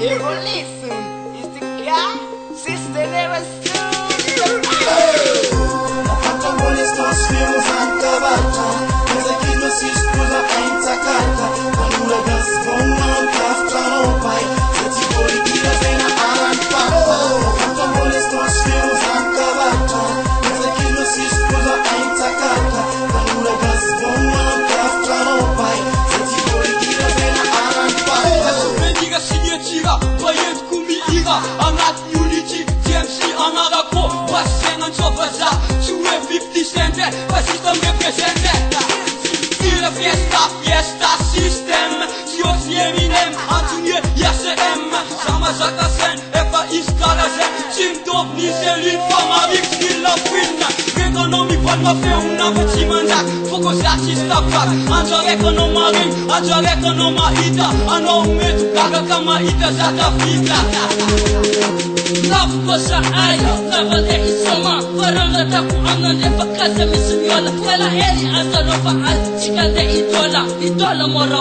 Evolution is the guy, sister never soon. Apakambole nós vemos ancabata, mas aqui nós escusa a intacata. Quando a gas vão cafta no pai, se te politica vem na arampa. Apakambole nós vemos ancabata, mas aqui nós escusa a intacata. Quando a gas vão cafta no pai, se te politica vem na arampa. Bendiga significa, payet kumiiga, angat unity, TMC another ko, wasengan sofaza, sure 50 cent, fascism represented. Stille fiesta system, si os Eminem, Antonie YSM, sama zakasen, eva instalazen, simtop ni selin, fama mix ni la fin. Economy van ma fe una vetimanda, focus artista pak, anjor economa ring, anjor economa ita, ano metu kaga kama ita zata fita. Love kosa ayo, travel e isoma, faranga taku anande fakasa misunyola, kala heri asanova al, chikande idola mora.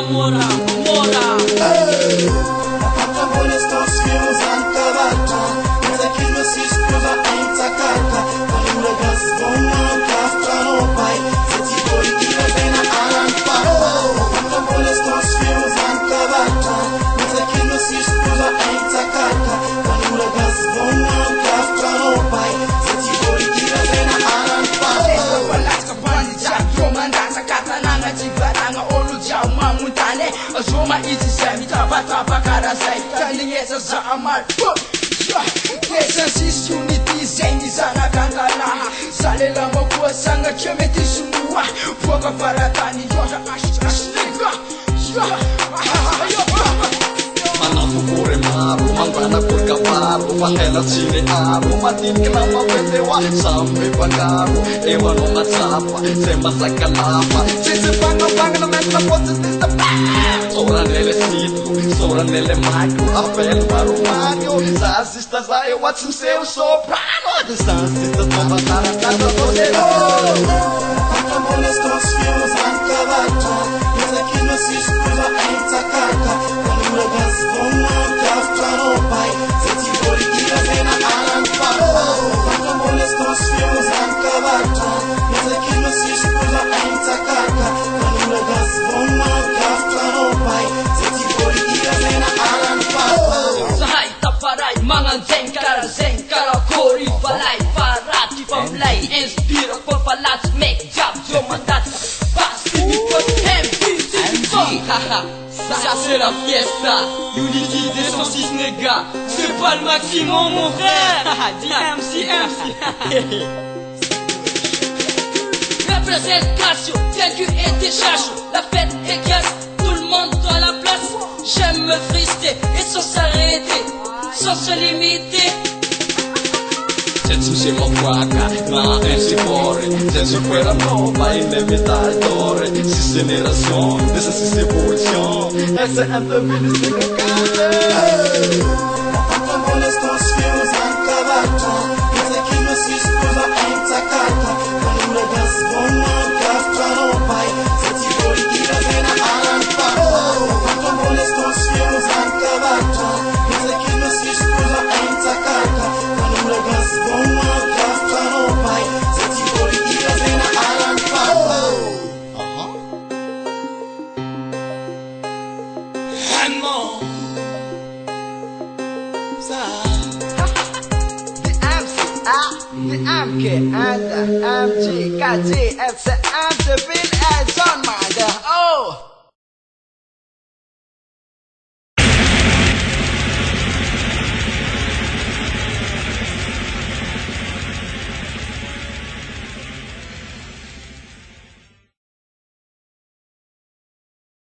Apakambole nós vemos ancabata, mas aqui nós escusa a intacata. Quando a gas vão cafta no pai, se te politica vem na arampa. Apakambole nós vemos ancabata, mas aqui nós escusa a intacata. Quando a gas vão cafta no pai, se te politica vem na arampa. Walaska bandija, romandasa katananga jivaranga oluja mamutane. Azoma iti semi tapa karasai, taningeza za amal. Presence unity zengi sana kankala, salela mokua sanga chemeti sumua, foka faratani yota ashtrika. Manafu kore maru, mangana por cavalo, mahela chile aro, matin klama petewa, sambe pangaro, ewa no matsapa, sema sakalapa, chise panga na metna poses nesta pa. Sora nele ciclo, sora nele macro, apel para o Mario, sasista zai, what's in seu soprano, sasista toma taratata poderoso. Apakambole nós vemos ancabata, mas aqui nós escusa a intacata. Quando a gas vão cafta no pai, se te politica vem na arampa. Apakambole nós vemos ancabata, mas aqui nós escusa a intacata. Quando a gas vão cafta no pai, se te politica vem na arampa. Sahai taparai, mangan zenkara, kori falai, farati famlai, inspira for palat, make job, jomandat, basti because MPC, haha. Ça c'est la fiesta, Unity 206 négas, c'est pas le maximum mon frère. MC. Représente Casio, thank you et tes chachos, la fête est casse, tout le monde dans la place. J'aime me frister et sans s'arrêter, sans se limiter. Senso siamo quaca, ma si fuori, senso quella nova, inevitabile, si generazione, essa si evoluzione, essa è the ministry of God. Apakambole nós vemos ancabata, mas aqui nós escusa a intacata. Quando a gas vão cafta no pai, se te politica vem na arampa. Apakambole nós vemos ancabata, mas aqui nós escusa a intacata. Quando a gas vão cafta no pai, se te politica vem na arampa. And more. The MK and the MG, KG, FC, and the Bill and John Mander. Oh!